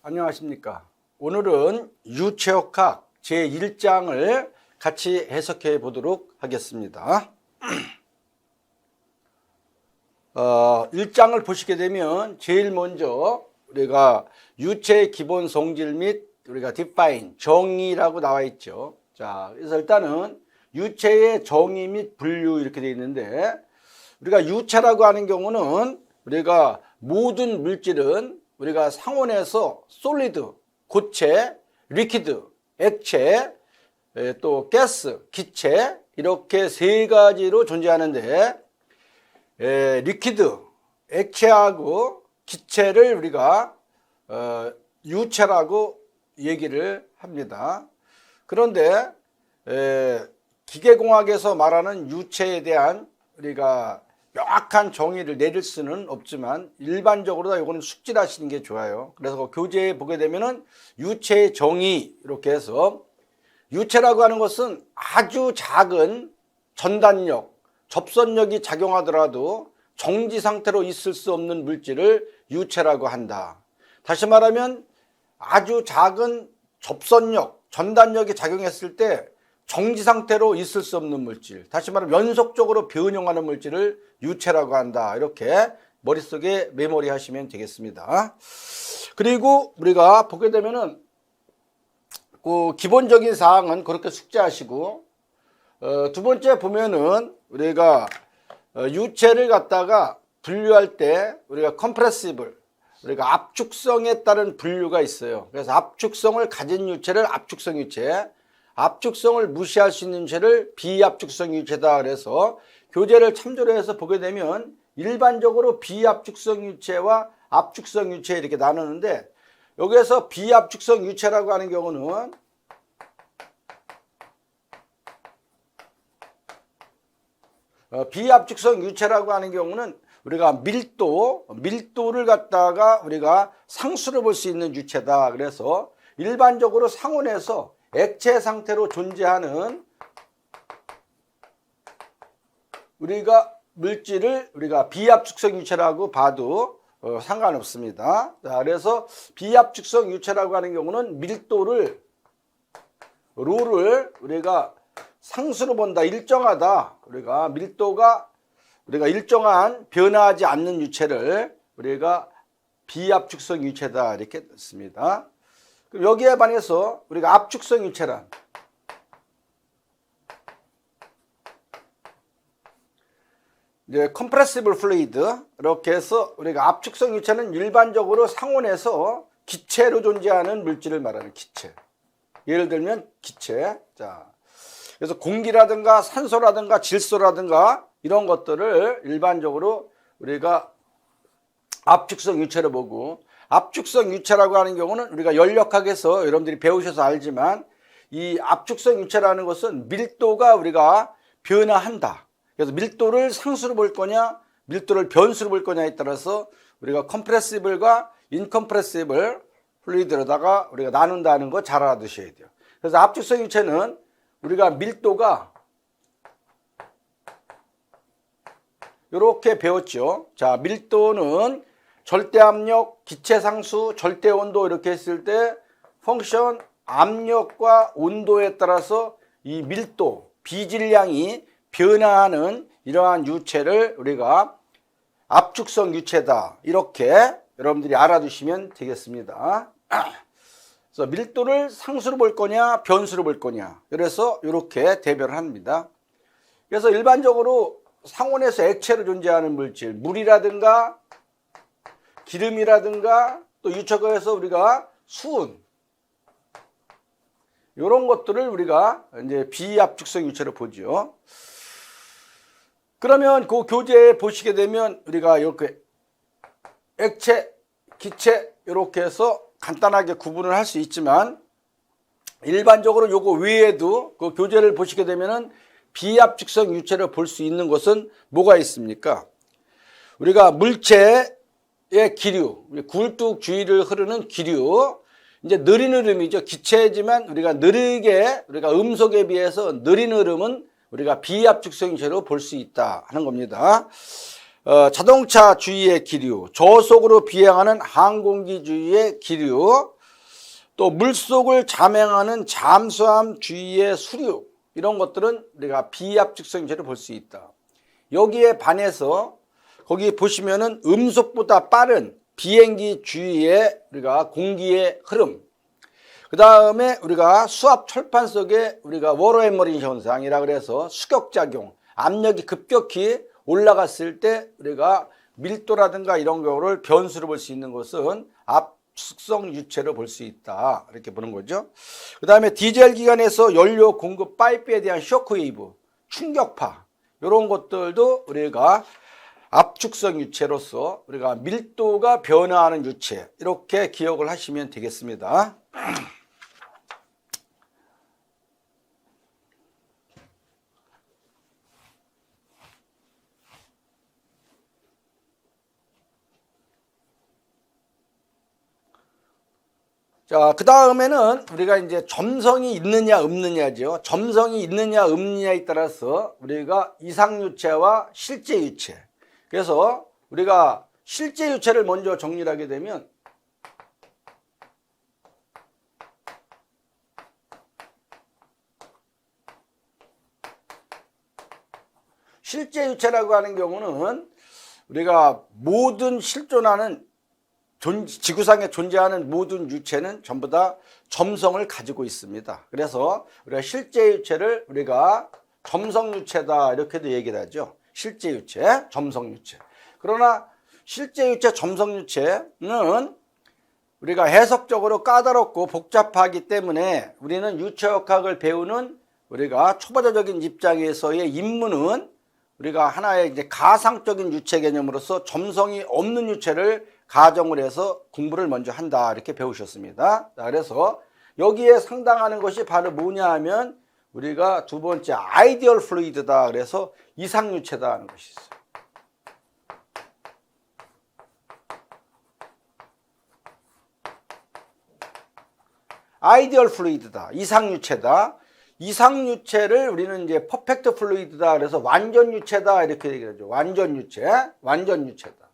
안녕하십니까. 오늘은 유체역학 제1장을 같이 해석해 보도록 하겠습니다. 1장을 보시게 되면 제일 먼저 우리가 유체의 기본 성질 및 우리가 define, 정의라고 나와 있죠. 자, 그래서 일단은 유체의 정의 및 분류 이렇게 되어 있는데, 우리가 유체라고 하는 경우는 우리가 모든 물질은 우리가 상온에서 솔리드, 고체, 리퀴드, 액체, 또 가스, 기체 이렇게 세 가지로 존재하는데, 리퀴드, 액체하고 기체를 우리가 유체라고 얘기를 합니다. 그런데 기계공학에서 말하는 유체에 대한 우리가 명확한 정의를 내릴 수는 없지만 일반적으로 이거는 숙지를 하시는 게 좋아요. 그래서 교재에 보게 되면은 유체의 정의 이렇게 해서, 유체라고 하는 것은 아주 작은 전단력, 접선력이 작용하더라도 정지 상태로 있을 수 없는 물질을 유체라고 한다. 다시 말하면 아주 작은 접선력, 전단력이 작용했을 때 정지 상태로 있을 수 없는 물질, 다시 말하면 연속적으로 변형하는 물질을 유체라고 한다. 이렇게 머릿속에 메모리 하시면 되겠습니다. 그리고 우리가 보게 되면은 그 기본적인 사항은 그렇게 숙지하시고, 두 번째 보면은 우리가 유체를 갖다가 분류할 때 우리가 컴프레시블, 우리가 압축성에 따른 분류가 있어요. 그래서 압축성을 가진 유체를 압축성 유체, 압축성을 무시할 수 있는 유체를 비압축성 유체다. 그래서 교재를 참조로 해서 보게 되면 일반적으로 비압축성 유체와 압축성 유체 이렇게 나누는데, 여기에서 비압축성 유체라고 하는 경우는 비압축성 유체라고 하는 경우는 우리가 밀도를 갖다가 우리가 상수로 볼 수 있는 유체다. 그래서 일반적으로 상온에서 액체 상태로 존재하는 우리가 물질을 우리가 비압축성 유체라고 봐도 상관없습니다. 자, 그래서 비압축성 유체라고 하는 경우는 밀도를 를 우리가 상수로 본다, 일정하다. 우리가 밀도가 우리가 일정한 변화하지 않는 유체를 우리가 비압축성 유체다 이렇게 씁니다. 여기에 반해서 우리가 압축성 유체란 이제 컴프레시블 플루이드 이렇게 해서, 우리가 압축성 유체는 일반적으로 상온에서 기체로 존재하는 물질을 말하는 기체. 예를 들면 기체. 자, 그래서 공기라든가 산소라든가 질소라든가 이런 것들을 일반적으로 우리가 압축성 유체로 보고, 압축성 유체라고 하는 경우는 우리가 연력학에서 여러분들이 배우셔서 알지만, 이 압축성 유체라는 것은 밀도가 우리가 변화한다. 그래서 밀도를 상수로 볼 거냐 밀도를 변수로 볼 거냐에 따라서 우리가 컴프레시블과 인컴프레시블 플루이드로다가 우리가 나눈다는 거 잘 알아두셔야 돼요. 그래서 압축성 유체는 우리가 밀도가 이렇게 배웠죠. 자, 밀도는 절대압력, 기체상수, 절대온도 이렇게 했을 때 펑션 압력과 온도에 따라서 이 밀도, 비질량이 변화하는 이러한 유체를 우리가 압축성 유체다. 이렇게 여러분들이 알아두시면 되겠습니다. 그래서 밀도를 상수로 볼 거냐 변수로 볼 거냐, 그래서 이렇게 대별을 합니다. 그래서 일반적으로 상온에서 액체로 존재하는 물질, 물이라든가 기름이라든가 또 유체과에서 우리가 수은, 이런 것들을 우리가 이제 비압축성 유체로 보죠. 그러면 그 교재에 보시게 되면 우리가 이렇게 액체, 기체 이렇게 해서 간단하게 구분을 할 수 있지만, 일반적으로 요거 외에도 그 교재를 보시게 되면은 비압축성 유체를 볼 수 있는 것은 뭐가 있습니까? 우리가 물체의 기류, 굴뚝 주위를 흐르는 기류, 이제 느린 흐름이죠. 기체지만 우리가 느리게, 우리가 음속에 비해서 느린 흐름은 우리가 비압축성 유체로 볼 수 있다 하는 겁니다. 자동차 주위의 기류, 저속으로 비행하는 항공기 주위의 기류, 또 물속을 잠행하는 잠수함 주위의 수륙, 이런 것들은 우리가 비압축성 유체를 볼 수 있다. 여기에 반해서 거기 보시면은 음속보다 빠른 비행기 주위에 우리가 공기의 흐름, 그 다음에 우리가 수압 철판 속에 우리가 워러 해머링 현상이라 그래서 수격작용, 압력이 급격히 올라갔을 때 우리가 밀도라든가 이런 거를 변수를 볼 수 있는 것은 압축성 유체로 볼 수 있다, 이렇게 보는 거죠. 그 다음에 디젤 기관에서 연료 공급 파이프에 대한 쇼크웨이브, 충격파, 이런 것들도 우리가 압축성 유체로서 우리가 밀도가 변화하는 유체, 이렇게 기억을 하시면 되겠습니다. 자, 그 다음에는 우리가 이제 점성이 있느냐 없느냐죠. 점성이 있느냐 없느냐에 따라서 우리가 이상유체와 실제유체. 그래서 우리가 실제유체를 먼저 정리를 하게 되면 실제유체라고 하는 경우는 우리가 모든 실존하는 지구상에 존재하는 모든 유체는 전부 다 점성을 가지고 있습니다. 그래서 우리가 실제유체를 우리가 점성유체다, 이렇게도 얘기를 하죠. 실제유체, 점성유체. 그러나 실제유체, 점성유체는 우리가 해석적으로 까다롭고 복잡하기 때문에 우리는 유체역학을 배우는 우리가 초보자적인 입장에서의 입문은 우리가 하나의 이제 가상적인 유체 개념으로서 점성이 없는 유체를 가정을 해서 공부를 먼저 한다, 이렇게 배우셨습니다. 자, 그래서 여기에 상당하는 것이 바로 뭐냐 하면 우리가 두 번째 아이디얼 플루이드다, 그래서 이상유체다 하는 것이 있어요. 아이디얼 플루이드다, 이상유체다. 이상유체를 우리는 이제 퍼펙트 플루이드다, 그래서 완전유체다, 이렇게 얘기하죠. 완전유체, 완전유체다.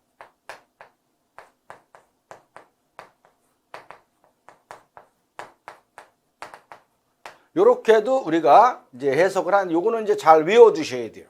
요렇게도 우리가 이제 해석을 한, 요거는 이제 잘 외워두셔야 돼요.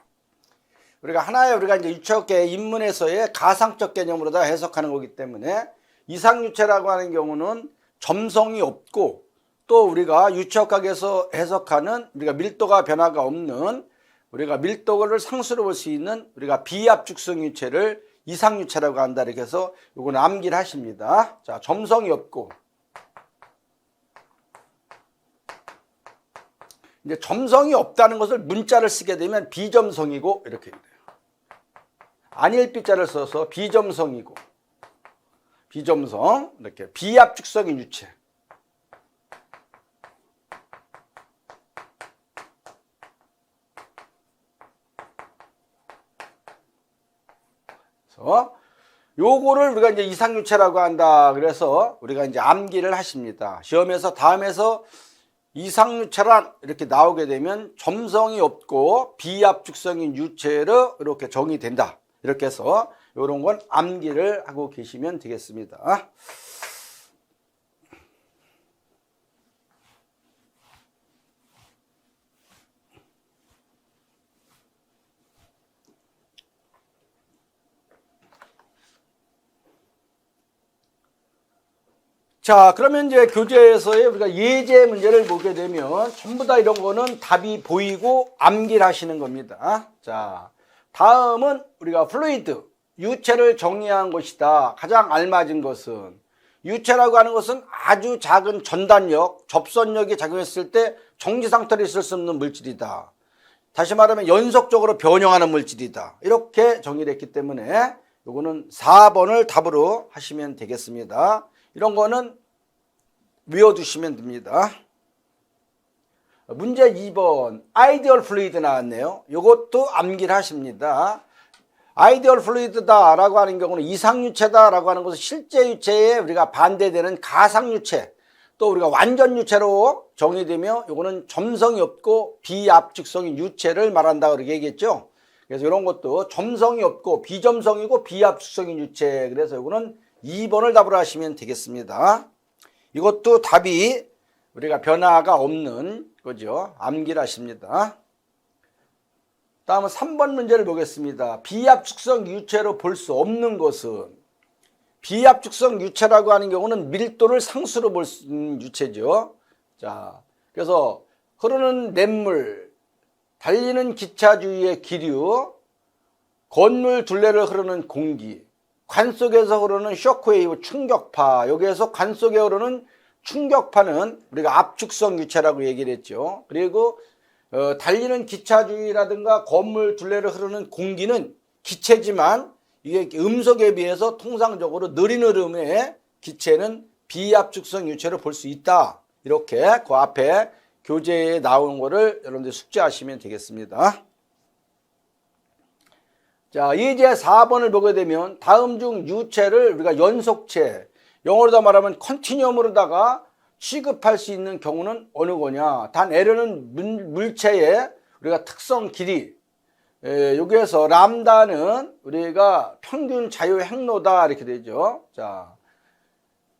우리가 하나의 우리가 이제 유체학계 입문에서의 가상적 개념으로 다 해석하는 거기 때문에 이상유체라고 하는 경우는 점성이 없고 또 우리가 유체학에서 해석하는 우리가 밀도가 변화가 없는 우리가 밀도를 상수로 볼 수 있는 우리가 비압축성 유체를 이상유체라고 한다, 이렇게 해서 요거는 암기를 하십니다. 자, 점성이 없고 이제 점성이 없다는 것을 문자를 쓰게 되면 비점성이고 이렇게 돼요. 아닐 비자를 써서 비점성이고, 비점성, 이렇게 비압축성인 유체. 그래서 요거를 우리가 이제 이상유체라고 한다. 그래서 우리가 이제 암기를 하십니다. 시험에서 다음에서 이상유체란 이렇게 나오게 되면 점성이 없고 비압축성인 유체로 이렇게 정의된다, 이렇게 해서 이런 건 암기를 하고 계시면 되겠습니다. 자, 그러면 이제 교재에서의 우리가 예제 문제를 보게 되면 전부 다 이런 거는 답이 보이고 암기를 하시는 겁니다. 자, 다음은 우리가 플루이드, 유체를 정의한 것이다. 가장 알맞은 것은, 유체라고 하는 것은 아주 작은 전단력, 접선력이 작용했을 때 정지 상태로 있을 수 없는 물질이다. 다시 말하면 연속적으로 변형하는 물질이다. 이렇게 정의를 했기 때문에 요거는 4번을 답으로 하시면 되겠습니다. 이런 거는 외워두시면 됩니다. 문제 2번 아이디얼 플루이드 나왔네요. 이것도 암기를 하십니다. 아이디얼 플루이드다 라고 하는 경우는 이상유체다 라고 하는 것은 실제유체에 우리가 반대되는 가상유체, 또 우리가 완전유체로 정의되며 이거는 점성이 없고 비압축성인 유체를 말한다, 그렇게 얘기했죠. 그래서 이런 것도 점성이 없고 비점성이고 비압축성인 유체, 그래서 이거는 2번을 답으로 하시면 되겠습니다. 이것도 답이 우리가 변화가 없는 거죠. 암기라십니다. 다음은 3번 문제를 보겠습니다. 비압축성 유체로 볼 수 없는 것은, 비압축성 유체라고 하는 경우는 밀도를 상수로 볼 수 있는 유체죠. 자, 그래서 흐르는 냇물, 달리는 기차 주위의 기류, 건물 둘레를 흐르는 공기, 관 속에서 흐르는 쇼크웨이브 충격파, 여기에서 관 속에 흐르는 충격파는 우리가 압축성 유체라고 얘기를 했죠. 그리고 달리는 기차 주위라든가 건물 둘레를 흐르는 공기는 기체지만 이게 음속에 비해서 통상적으로 느린 흐름의 기체는 비압축성 유체로 볼 수 있다. 이렇게 그 앞에 교재에 나온 거를 여러분들 숙지하시면 되겠습니다. 자, 이제 4번을 보게 되면 다음 중 유체를 우리가 연속체, 영어로다 말하면 컨티뉴엄으로다가 취급할 수 있는 경우는 어느 거냐? 단 L은 물체의 우리가 특성 길이, 여기에서 람다는 우리가 평균 자유 행로다 이렇게 되죠. 자,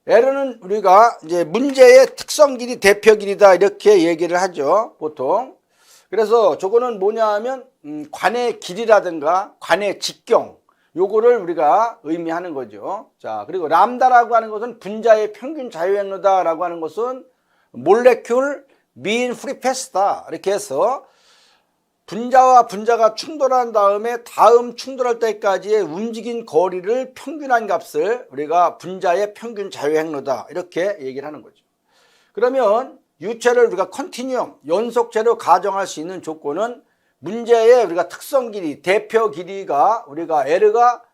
L은 우리가 이제 문제의 특성 길이, 대표 길이다 이렇게 얘기를 하죠, 보통. 그래서 저거는 뭐냐 하면 관의 길이라든가 관의 직경, 요거를 우리가 의미하는 거죠. 자, 그리고 람다라고 하는 것은 분자의 평균 자유행로다라고 하는 것은 몰레큘 mean free pass다 이렇게 해서 분자와 분자가 충돌한 다음에 다음 충돌할 때까지의 움직인 거리를 평균한 값을 우리가 분자의 평균 자유행로다 이렇게 얘기를 하는 거죠. 그러면 유체를 우리가 컨티뉴엄, 연속체로 가정할 수 있는 조건은 문제의 우리가 특성 길이, 대표 길이가 우리가 L가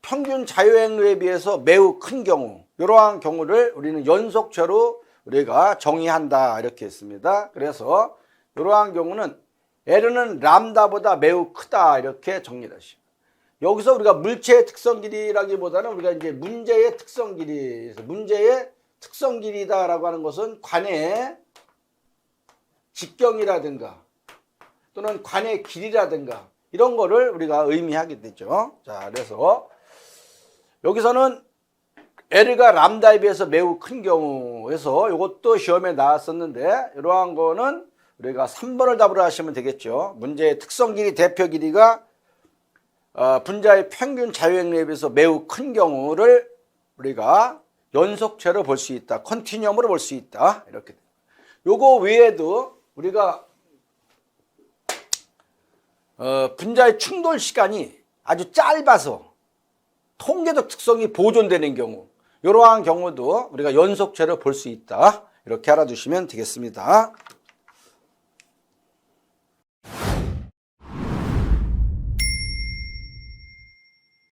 평균 자유행로에 비해서 매우 큰 경우, 이러한 경우를 우리는 연속체로 우리가 정의한다 이렇게 했습니다. 그래서 이러한 경우는 L은 람다보다 매우 크다 이렇게 정리를 하시고, 여기서 우리가 물체의 특성 길이라기보다는 우리가 이제 문제의 특성 길이, 문제의 특성 길이다라고 하는 것은 관의 직경이라든가 또는 관의 길이라든가 이런 거를 우리가 의미하게 되죠. 자, 그래서 여기서는 L가 람다에 비해서 매우 큰 경우에서 이것도 시험에 나왔었는데, 이러한 거는 우리가 3번을 답으로 하시면 되겠죠. 문제의 특성 길이, 대표 길이가 분자의 평균 자유행로에 비해서 매우 큰 경우를 우리가 연속체로 볼 수 있다, 컨티뉴엄으로 볼 수 있다 이렇게. 요거 외에도 우리가 분자의 충돌 시간이 아주 짧아서 통계적 특성이 보존되는 경우, 이러한 경우도 우리가 연속체로 볼 수 있다 이렇게 알아두시면 되겠습니다.